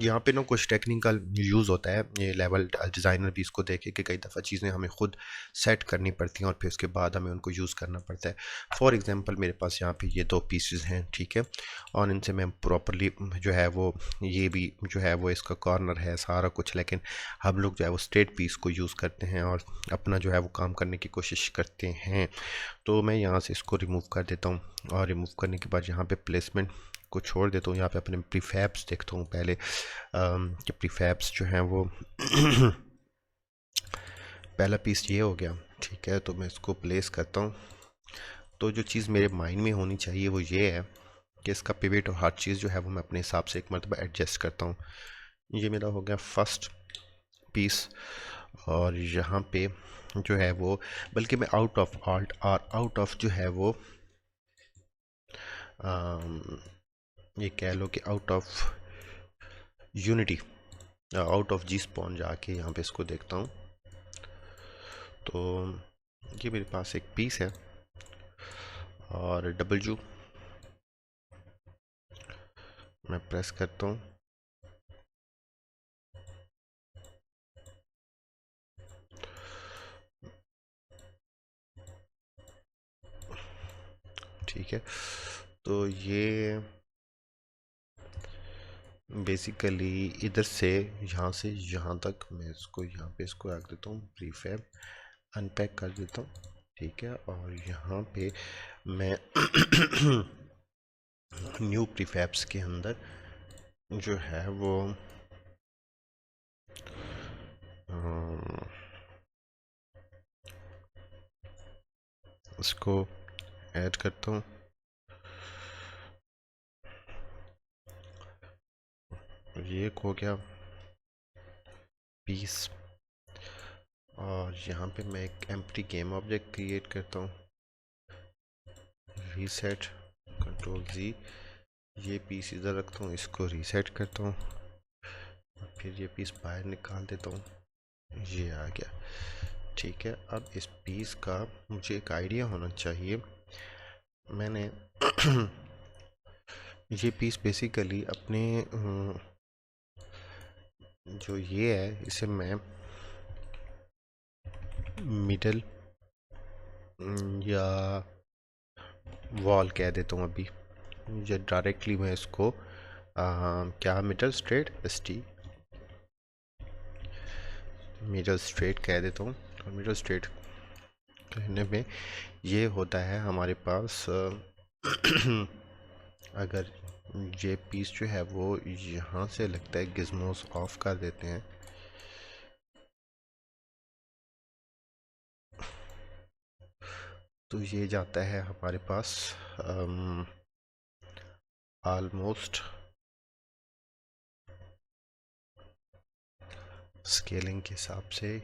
यहाँ पे ना कुछ टेक्निकल यूज़ होता है ये लेवल डिज़ाइनर भी इसको देखे कि कई दफ़ा चीज़ें हमें खुद सेट करनी पड़ती हैं और फिर उसके बाद हमें उनको यूज़ करना पड़ता है। फॉर एग्ज़ाम्पल मेरे पास यहाँ पे ये 2 पीसेस हैं, ठीक है, और इनसे मैं प्रॉपरली जो है वो ये भी जो है वो इसका कॉर्नर है सारा कुछ, लेकिन हम लोग जो है वो स्ट्रेट पीस को यूज़ करते हैं और अपना जो है वो काम करने की कोशिश करते हैं। तो मैं यहाँ से इसको रिमूव कर देता हूँ और रिमूव करने के बाद यहाँ पे प्लेसमेंट को छोड़ देता हूँ। यहाँ पे अपने प्रीफैब्स देखता हूँ पहले कि प्रीफैब्स जो हैं वो पहला पीस ये हो गया, ठीक है, तो मैं इसको प्लेस करता हूँ। तो जो चीज़ मेरे माइंड में होनी चाहिए वो ये है कि इसका पिवट और हर चीज़ जो है वो मैं अपने हिसाब से एक मरतबा एडजस्ट करता हूँ। ये मेरा हो गया फर्स्ट पीस और यहाँ पे जो है वो, बल्कि मैं आउट ऑफ आल्ट और आउट ऑफ जो है वो ये कह लो कि out of unity, out of G spawn जाके यहाँ पे इसको देखता हूँ। तो ये मेरे पास एक पीस है और डबल जू मैं प्रेस करता हूँ। ठीक है, तो ये बेसिकली इधर से यहाँ तक मैं इसको यहाँ पे इसको रख देता हूँ, प्रीफैब अनपैक कर देता हूँ, ठीक है, और यहाँ पे मैं न्यू प्रीफैब्स के अंदर जो है वो इसको ऐड करता हूँ। ये एक हो गया पीस और यहाँ पे मैं एक एम्प्टी गेम ऑब्जेक्ट क्रिएट करता हूँ, रीसेट, कंट्रोल जी, ये पीस इधर रखता हूँ, इसको रीसेट करता हूँ, फिर ये पीस बाहर निकाल देता हूँ, ये आ गया, ठीक है। अब इस पीस का मुझे एक आइडिया होना चाहिए। मैंने ये पीस बेसिकली अपने जो ये है इसे मैं मिडल या वॉल कह देता हूँ अभी, या डायरेक्टली मैं इसको क्या middle straight ST middle straight कह देता हूँ। और मिडल स्ट्रेट कहने में ये होता है हमारे पास अगर ये पीस जो है वो यहाँ से लगता है, गिज़मोस ऑफ कर देते हैं, तो ये जाता है हमारे पास ऑलमोस्ट स्केलिंग के हिसाब से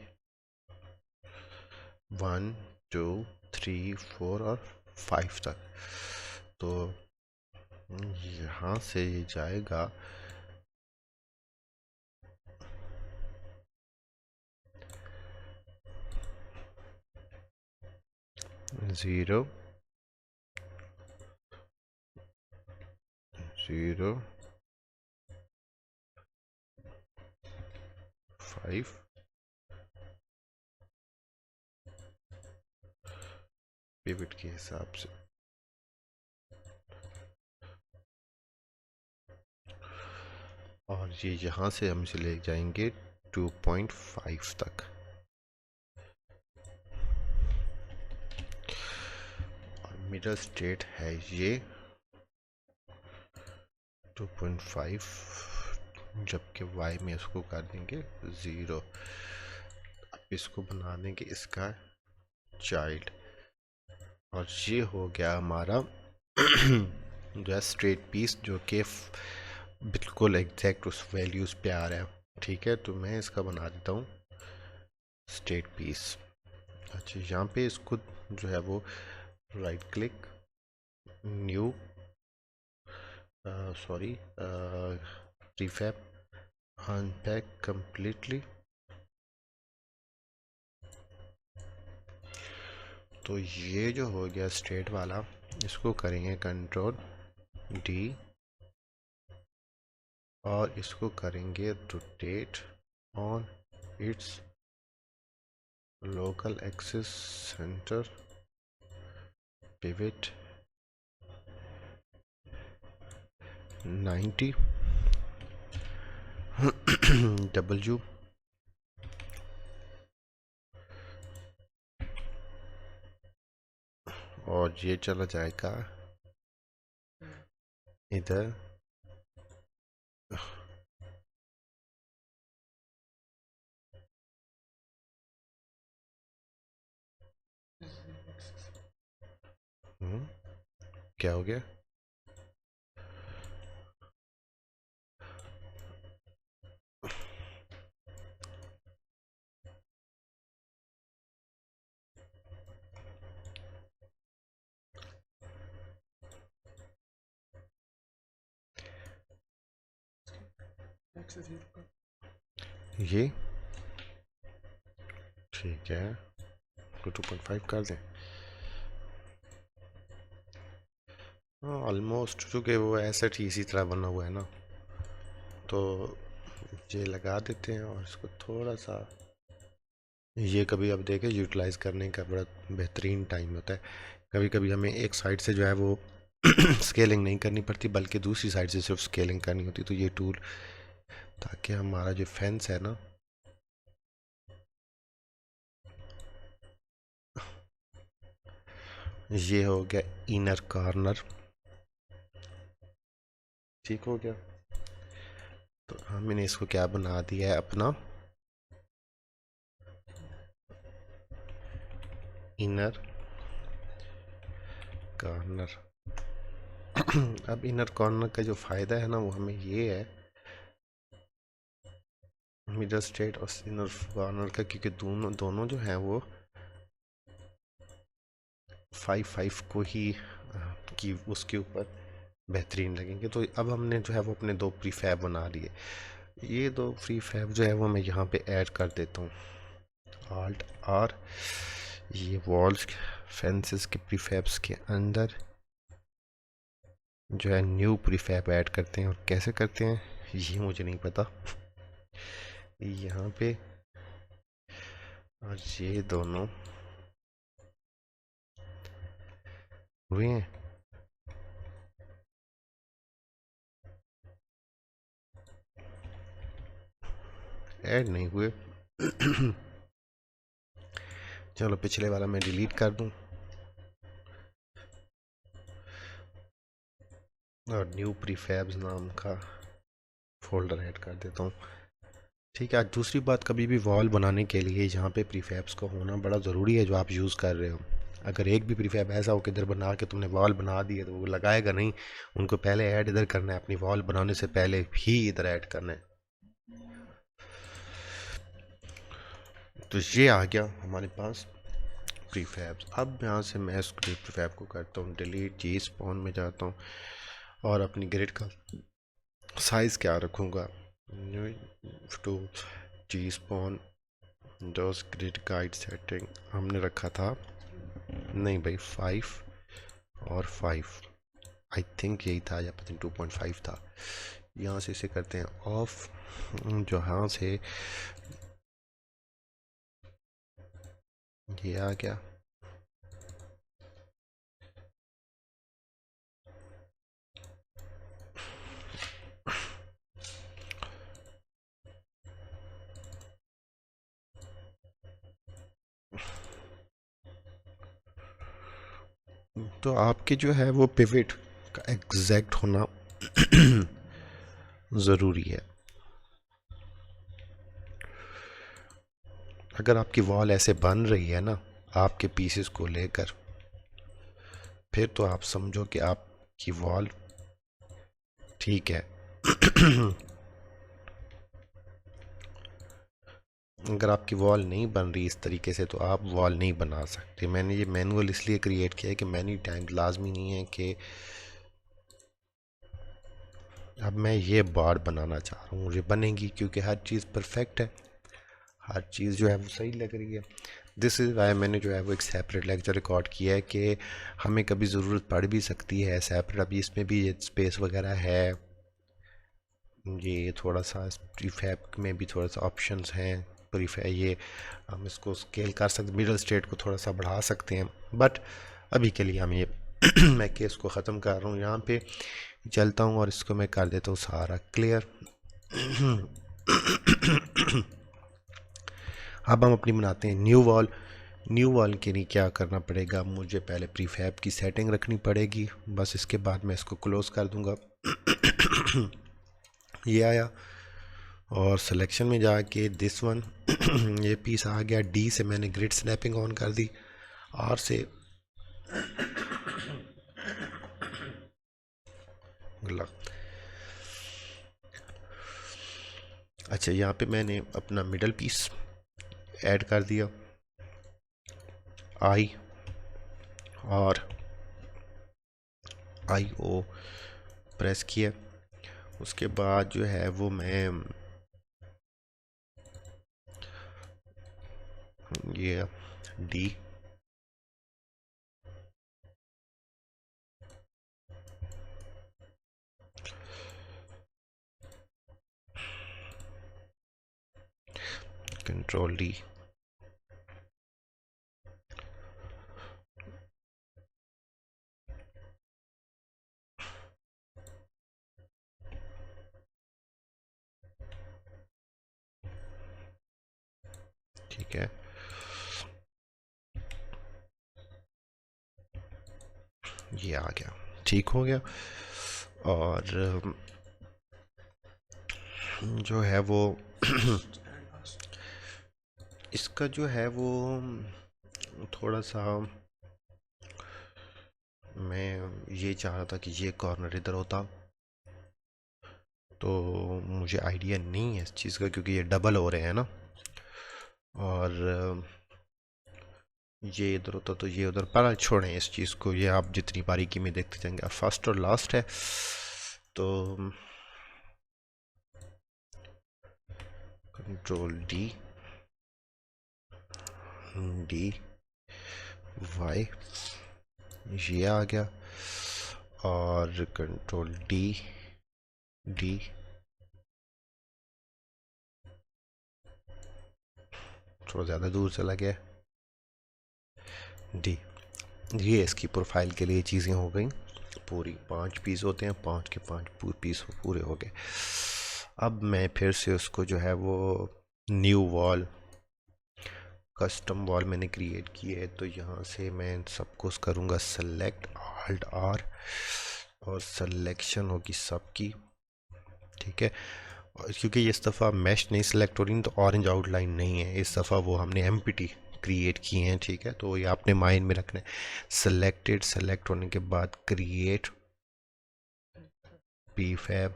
1 2 3 4 और 5 तक। तो यहाँ से ये जाएगा 0 0 5 पिवट के हिसाब से, और ये यहाँ से हम इसे ले जाएंगे 2.5 तक। और मिडल स्टेट है ये 2.5, जबकि y में इसको कर देंगे 0। अब इसको बना देंगे इसका चाइल्ड, और ये हो गया हमारा जो है स्ट्रेट पीस, जो कि बिल्कुल एग्जैक्ट उस वैल्यूज़ पे आ रहा है, ठीक है। तो मैं इसका बना देता हूँ स्ट्रेट पीस। अच्छा, यहाँ पे इसको जो है वो right click, new, sorry, prefab, unpack completely. तो ये जो हो गया स्ट्रेट वाला, इसको करेंगे कंट्रोल डी और इसको करेंगे rotate on it's local axis centre pivot 90 W और ये चला जाएगा इधर क्या हो गया? ये ठीक है, तो 2.5 कर दें। हाँ ऑलमोस्ट, चूँकि वो एसेट ही इसी तरह बना हुआ है ना, तो ये लगा देते हैं। और इसको थोड़ा सा, ये कभी अब देखें यूटिलाइज़ करने का बड़ा बेहतरीन टाइम होता है। कभी कभी हमें एक साइड से जो है वो स्केलिंग नहीं करनी पड़ती, बल्कि दूसरी साइड से सिर्फ स्केलिंग करनी होती। तो ये टूल, ताकि हमारा जो फेंस है ना, ये हो गया इनर कॉर्नर, ठीक हो गया। तो हमने इसको क्या बना दिया है, अपना इनर कॉर्नर। अब इनर कॉर्नर का जो फ़ायदा है ना, वो हमें ये है मिडल स्टेट और इनर कॉर्नर का, क्योंकि दोनों दोनों जो हैं वो 5-5 को ही कि उसके ऊपर बेहतरीन लगेंगे। तो अब हमने जो है वो अपने दो प्रीफैब बना लिए। ये दो प्रीफैब जो है वो मैं यहाँ पे ऐड कर देता हूँ, Alt R। ये वॉल्स फेंसेस के प्रीफैब्स के अंदर जो है न्यू प्रीफैब ऐड करते हैं। और कैसे करते हैं ये मुझे नहीं पता। यहाँ पे और ये दोनों हुए हैं, ऐड नहीं हुए। चलो पिछले वाला मैं डिलीट कर दूं और न्यू प्रीफैब्स नाम का फोल्डर ऐड कर देता हूँ। ठीक है। आज दूसरी बात, कभी भी वॉल बनाने के लिए यहाँ पे प्रीफैब्स का होना बड़ा ज़रूरी है जो आप यूज़ कर रहे हो। अगर एक भी प्रीफैब ऐसा हो कि इधर बना के तुमने वॉल बना दी है, तो वो लगाएगा नहीं। उनको पहले ऐड इधर करना है, अपनी वॉल बनाने से पहले ही इधर ऐड करना है। तो ये आ गया हमारे पास प्रीफैब्स। अब यहाँ से मैं इस प्रीफैब को करता हूँ डिलीट, जी स्पॉन में जाता हूँ और अपनी ग्रिड का साइज़ क्या रखूँगा, टू जी स्पॉन डोज ग्रिड गाइड सेटिंग हमने रखा था, नहीं भाई 5 और 5, आई थिंक यही था, या पता नहीं 2.5 था। यहाँ से इसे करते हैं ऑफ, जो यहाँ से ये आ गया। तो आपके जो है वो पिवट का एग्जैक्ट होना ज़रूरी है। अगर आपकी वॉल ऐसे बन रही है ना आपके पीसेस को लेकर, फिर तो आप समझो कि आपकी वॉल ठीक है। अगर आपकी वॉल नहीं बन रही इस तरीके से, तो आप वॉल नहीं बना सकते। मैंने ये मैनुअल इसलिए क्रिएट किया है कि मैनी टाइम लाजमी नहीं है कि अब मैं ये बार बनाना चाह रहा हूँ, मुझे बनेगी, क्योंकि हर चीज़ परफेक्ट है, हर चीज़ जो है वो सही लग रही है। दिस इज़ वाई मैंने जो है वो एक सेपरेट लेक्चर रिकॉर्ड किया है कि हमें कभी ज़रूरत पड़ भी सकती है सेपरेट। अभी इसमें भी स्पेस वगैरह है, ये थोड़ा सा प्रीफैब में भी थोड़ा सा ऑप्शंस हैं। प्रीफै ये हम इसको स्केल कर सकते, मिडल स्टेट को थोड़ा सा बढ़ा सकते हैं, बट अभी के लिए हम ये मैं केस को ख़त्म कर रहा हूँ, यहाँ पे चलता हूँ और इसको मैं कर देता हूँ सारा क्लियर। अब हम अपनी बनाते हैं न्यू वॉल। न्यू वॉल के लिए क्या करना पड़ेगा, मुझे पहले प्रीफैब की सेटिंग रखनी पड़ेगी, बस इसके बाद मैं इसको क्लोज़ कर दूंगा। ये आया और सिलेक्शन में जाके दिस वन ये पीस आ गया। डी से मैंने ग्रिड स्नैपिंग ऑन कर दी। आर से गला, अच्छा यहाँ पे मैंने अपना मिडल पीस ऐड कर दिया, आई और आई ओ प्रेस किया। उसके बाद जो है वो मैं ये डी कंट्रोल डी, ठीक है। ये आ गया, ठीक हो गया। और जो है वो इसका जो है वो थोड़ा सा मैं ये चाह रहा था कि ये कॉर्नर इधर होता, तो मुझे आइडिया नहीं है इस चीज़ का क्योंकि ये डबल हो रहे हैं ना, और ये इधर होता तो ये उधर, पर छोड़ें इस चीज़ को, ये आप जितनी बारीकी में देखते जाएंगे। अब फर्स्ट और लास्ट है तो कंट्रोल डी, डी वाई, ये आ गया, और कंट्रोल डी, डी थोड़ा ज़्यादा दूर चला गया, डी। ये इसकी प्रोफाइल के लिए चीज़ें हो गई पूरी। 5 पीस होते हैं, 5 के 5 पीस पूरे हो गए। अब मैं फिर से उसको जो है वो न्यू वॉल, कस्टम वॉल मैंने क्रिएट की है, तो यहाँ से मैं सबको करूँगा सेलेक्ट, ऑल्ट आर, और सिलेक्शन होगी सबकी, ठीक है। और क्योंकि इस दफ़ा मैश नहीं सिलेक्ट हो रही तो ऑरेंज आउटलाइन नहीं है, इस दफ़ा वो हमने एम्प्टी क्रिएट किए हैं, ठीक है। तो ये आपने माइंड में रखना है। सेलेक्टेड, सेलेक्ट होने के बाद क्रिएट प्रीफैब,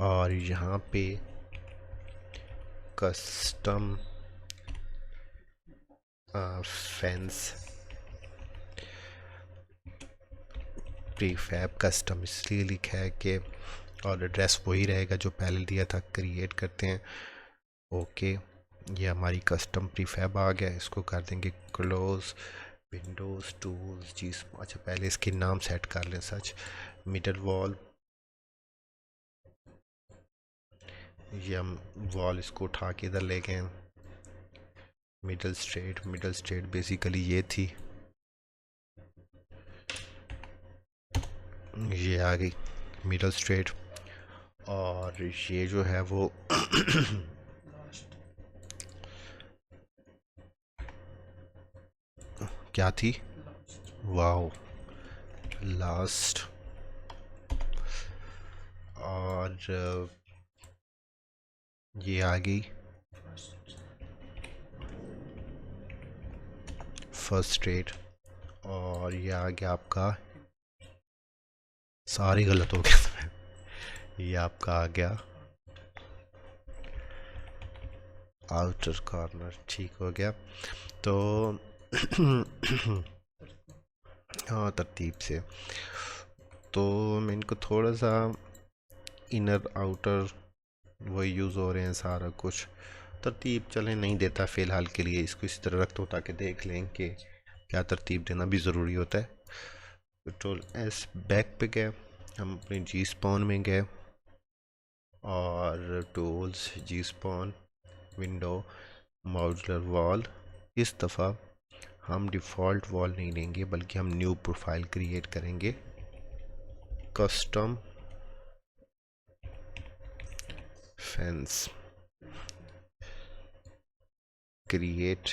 और यहाँ पे कस्टम फेंस प्रीफैब कस्टम इसलिए लिखा है कि, और एड्रेस वही रहेगा जो पहले दिया था। क्रिएट करते हैं, ओके। ये हमारी कस्टम प्रीफैब आ गया, इसको कर देंगे क्लोज। विंडोज़ टूल्स जी, अच्छा पहले इसके नाम सेट कर लें, सच मिडल वॉल, ये हम वॉल इसको उठा के इधर ले गए। Middle straight, middle straight basically ये थी, ये आ गई मिडल स्ट्रेट। और ये जो है वो क्या थी, वाओ, लास्ट। और ये आ गई फर्स्ट स्ट्रेट, और ये आ गया आपका, सारे गलत हो गए ये आपका आ गया आउटर कॉर्नर, ठीक हो गया। तो हाँ तरतीब से, तो मैं इनको थोड़ा सा इनर आउटर वही यूज़ हो रहे हैं, सारा कुछ तरतीब चलें नहीं देता फ़िलहाल के लिए, इसको इसी तरह रखता हूँ ताकि देख लें कि क्या तरतीब देना भी ज़रूरी होता है। कंट्रोल एस, बैक पे गए, हम अपने जी स्पॉन में गए, और टूल्स, जी स्पॉन, विंडो, मॉड्यूलर वॉल। इस दफ़ा हम डिफ़ॉल्ट वॉल नहीं लेंगे बल्कि हम न्यू प्रोफाइल क्रिएट करेंगे, कस्टम फेंस क्रिएट।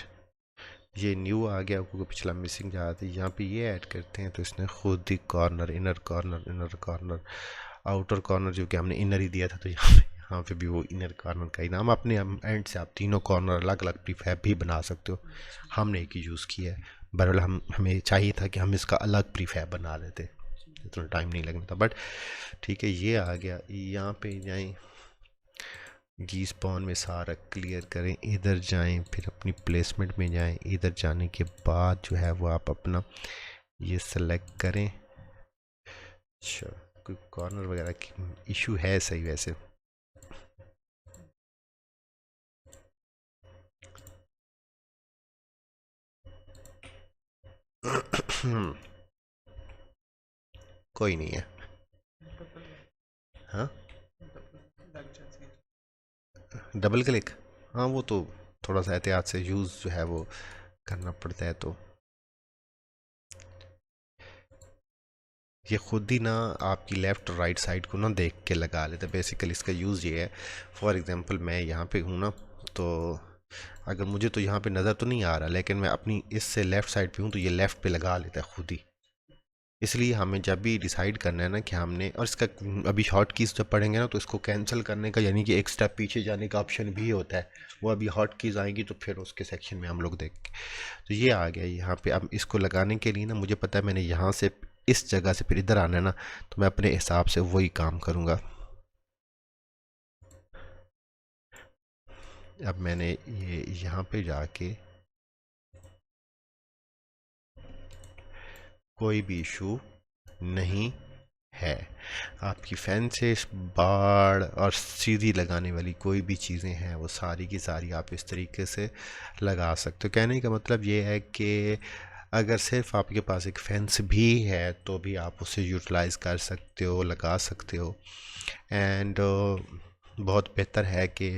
ये न्यू आ गया क्योंकि पिछला मिसिंग जा रहा था। यहाँ पे ये ऐड करते हैं तो इसने खुद ही corner, inner corner, inner corner, outer corner जो कि हमने इनर ही दिया था, तो यहाँ पे भी वो इनर कॉर्नर का ही नाम। अपने एंड से आप तीनों कॉर्नर अलग अलग प्रीफैब भी बना सकते हो, हमने एक ही यूज़ किया है। बहरहाल हमें चाहिए था कि हम इसका अलग प्रीफैब बना देते, इतना टाइम नहीं लगना था, बट ठीक है ये आ गया। यहाँ पे जाएँ, जी स्पॉन में सारा क्लियर करें, इधर जाएं, फिर अपनी प्लेसमेंट में जाएं। इधर जाने के बाद जो है वो आप अपना ये सेलेक्ट करें। अच्छा, कोई कॉर्नर वगैरह की इशू है सही वैसे। कोई नहीं है। हाँ, डबल क्लिक, हाँ वो तो थोड़ा सा एहतियात से यूज़ जो है वो करना पड़ता है। तो ये खुद ही ना आपकी लेफ़्ट और राइट साइड को ना देख के लगा लेते हैं। बेसिकली इसका यूज़ ये है, फॉर एग्ज़ाम्पल मैं यहाँ पे हूँ ना, तो अगर मुझे तो यहाँ पे नज़र तो नहीं आ रहा, लेकिन मैं अपनी इससे लेफ़्ट साइड पे हूँ तो ये लेफ़्ट पे लगा लेता है खुद ही। इसलिए हमें जब भी डिसाइड करना है ना कि हमने, और इसका अभी शॉर्ट कीज़ जब पढ़ेंगे ना तो इसको कैंसिल करने का यानी कि एक स्टेप पीछे जाने का ऑप्शन भी होता है। वो अभी हॉट कीज़ आएंगी तो फिर उसके सेक्शन में हम लोग देखेंगे। तो ये आ गया यहाँ पे। अब इसको लगाने के लिए ना मुझे पता है मैंने यहाँ से इस जगह से फिर इधर आना है ना, तो मैं अपने हिसाब से वही काम करूँगा। अब मैंने ये यहाँ पे जाके कोई भी इशू नहीं है। आपकी फेंसेस, बाड़ और सीधी लगाने वाली कोई भी चीज़ें हैं वो सारी की सारी आप इस तरीके से लगा सकते हो। कहने का मतलब ये है कि अगर सिर्फ आपके पास एक फेंस भी है तो भी आप उसे यूटिलाइज़ कर सकते हो, लगा सकते हो। एंड बहुत बेहतर है कि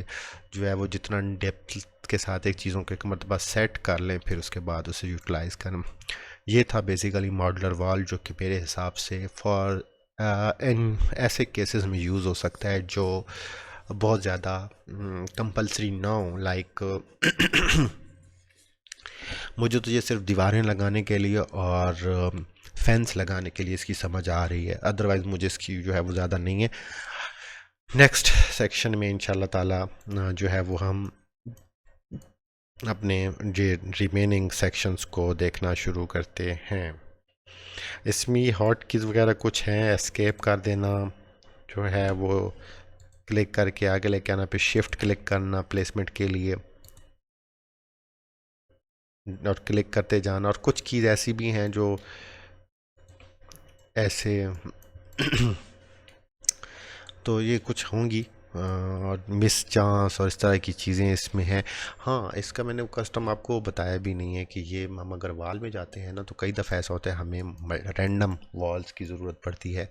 जो है वो जितना डेप्थ के साथ एक चीज़ों के मरतबा सेट कर लें फिर उसके बाद उसे यूटिलाइज़ करें। ये था बेसिकली मॉडुलर वॉल, जो कि मेरे हिसाब से फॉर इन ऐसे केसेस में यूज़ हो सकता है जो बहुत ज़्यादा कंपलसरी ना हो। लाइक मुझे तो ये सिर्फ दीवारें लगाने के लिए और फेंस लगाने के लिए इसकी समझ आ रही है, अदरवाइज़ मुझे इसकी जो है वो ज़्यादा नहीं है। नेक्स्ट सेक्शन में इंशाल्लाह ताला जो है वो हम अपने जो रिमेनिंग सेक्शंस को देखना शुरू करते हैं। इसमें हॉट कीज़ वगैरह कुछ हैं, एस्केप कर देना जो है वो, क्लिक करके आगे लेके आना, फिर शिफ्ट क्लिक करना प्लेसमेंट के लिए और क्लिक करते जाना। और कुछ कीज़ ऐसी भी हैं जो ऐसे तो ये कुछ होंगी और मिस चांस और इस तरह की चीज़ें इसमें हैं। हाँ, इसका मैंने कस्टम आपको बताया भी नहीं है कि ये हम अगर वाल में जाते हैं ना तो कई दफ़ा ऐसा होता है हमें रैंडम वॉल्स की ज़रूरत पड़ती है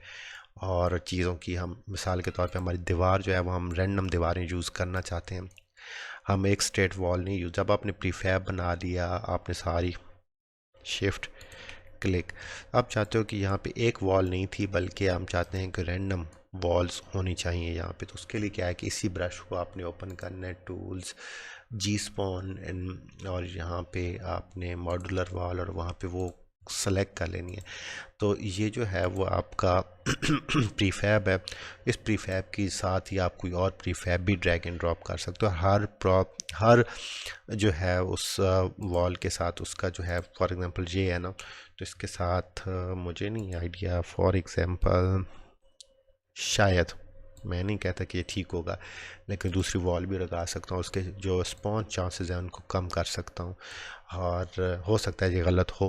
और चीज़ों की। हम मिसाल के तौर पे हमारी दीवार जो है वो हम रैंडम दीवारें यूज़ करना चाहते हैं, हम एक स्ट्रेट वॉल नहीं यूज़। जब आपने प्रीफैब बना दिया, आपने सारी शिफ्ट क्लिक, आप चाहते हो कि यहाँ पे एक वॉल नहीं थी बल्कि हम चाहते हैं कि रैंडम वॉल्स होनी चाहिए यहाँ पे, तो उसके लिए क्या है कि इसी ब्रश को आपने ओपन करना है, टूल्स, जी स्पॉन, और यहाँ पे आपने मॉड्यूलर वॉल और वहाँ पे वो सेलेक्ट कर लेनी है। तो ये जो है वो आपका प्रीफैब है। इस प्रीफैब के साथ ही आप कोई और प्रीफैब भी ड्रैग एंड ड्रॉप कर सकते हो। हर जो है उस वॉल के साथ उसका जो है, फॉर एग्जांपल ये है ना, तो इसके साथ मुझे नहीं आइडिया, फॉर एग्जांपल शायद, मैं नहीं कहता कि ये ठीक होगा, लेकिन दूसरी वॉल भी लगा सकता हूँ, उसके जो स्पॉन चांसेस हैं उनको कम कर सकता हूँ। और हो सकता है ये गलत हो,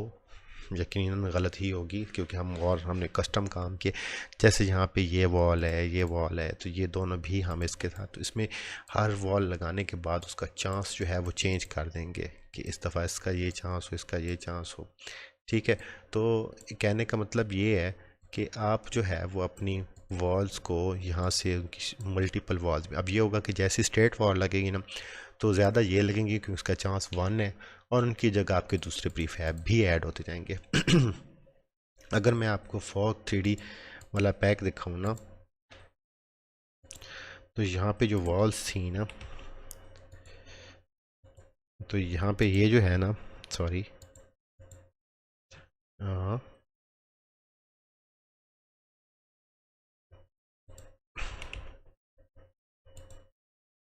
यकीनन गलत ही होगी क्योंकि हमने कस्टम काम किए। जैसे यहाँ पे ये वॉल है, ये वॉल है, तो ये दोनों भी हम इसके साथ, तो इसमें हर वॉल लगाने के बाद उसका चांस जो है वो चेंज कर देंगे कि इस दफ़ा इसका ये चांस हो, इसका ये चांस हो। ठीक है, तो कहने का मतलब ये है कि आप जो है वो अपनी वॉल्स को यहाँ से उनकी मल्टीपल वॉल्स में, अब ये होगा कि जैसी स्ट्रेट वॉल लगेगी ना तो ज़्यादा ये लगेंगे क्योंकि उसका चांस 1 है, और उनकी जगह आपके दूसरे प्रीफैब भी ऐड होते जाएंगे। अगर मैं आपको फॉग 3D वाला पैक दिखाऊँ ना, तो यहाँ पे जो वॉल्स थी ना, तो यहाँ पे ये जो है ना, सॉरी, हाँ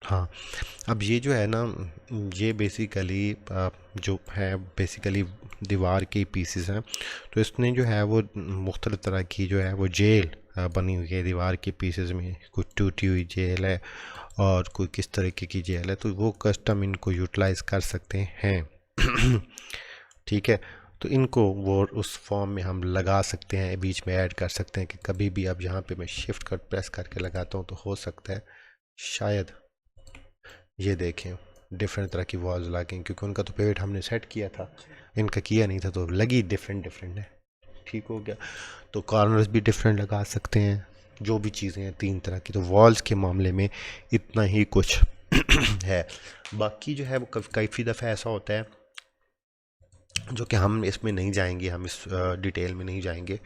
हाँ, अब ये जो है ना, ये बेसिकली जो है बेसिकली दीवार के पीसेस हैं। तो इसने जो है वो मुख्तलिफ़ तरह की जो है वो जेल बनी हुई है दीवार के पीसेस में, कुछ टूटी हुई जेल है और कोई किस तरीके की जेल है, तो वो कस्टम इनको यूटिलाइज़ कर सकते हैं। ठीक है, तो इनको वो उस फॉर्म में हम लगा सकते हैं, बीच में ऐड कर सकते हैं कि कभी भी अब यहाँ पे मैं शिफ्ट कर प्रेस करके लगाता हूँ तो हो सकता है शायद ये देखें डिफरेंट तरह की वॉल्स लगें, क्योंकि उनका तो पेवेट हमने सेट किया था, इनका किया नहीं था, तो लगी डिफरेंट डिफरेंट है। ठीक हो गया, तो कॉर्नर्स भी डिफरेंट लगा सकते हैं, जो भी चीज़ें हैं 3 तरह की। तो वॉल्स के मामले में इतना ही कुछ है। बाकी जो है वो काफ़ी दफ़ा ऐसा होता है, जो कि हम इसमें नहीं जाएंगे, हम इस डिटेल में नहीं जाएंगे,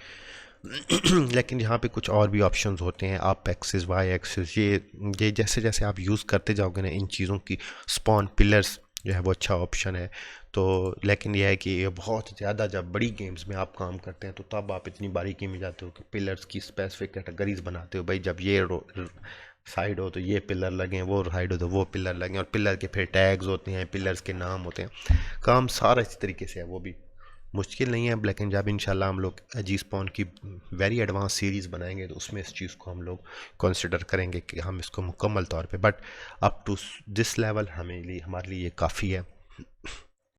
लेकिन यहाँ पे कुछ और भी ऑप्शंस होते हैं, अप एक्सिस, वाई एक्सिस, ये जैसे जैसे आप यूज़ करते जाओगे ना इन चीज़ों की, स्पॉन पिलर्स जो है वो अच्छा ऑप्शन है। तो लेकिन यह है कि ये बहुत ज़्यादा जब बड़ी गेम्स में आप काम करते हैं तो तब आप इतनी बारीकी में जाते हो कि पिलर्स की स्पेसिफिक कैटेगरीज बनाते हो, भाई जब ये साइड हो तो ये पिलर लगें, वो साइड हो तो वो पिलर लगें, और पिलर के फिर टैग्स होते हैं, पिलर्स के नाम होते हैं, काम सारा इस तरीके से है। वो भी मुश्किल नहीं है, लेकिन जब इंशाल्लाह हम लोग जी स्पॉन की वेरी एडवांस सीरीज़ बनाएंगे तो उसमें इस चीज़ को हम लोग कंसिडर करेंगे कि हम इसको मुकम्मल तौर पे, but up to this level हमारे लिए ये काफ़ी है।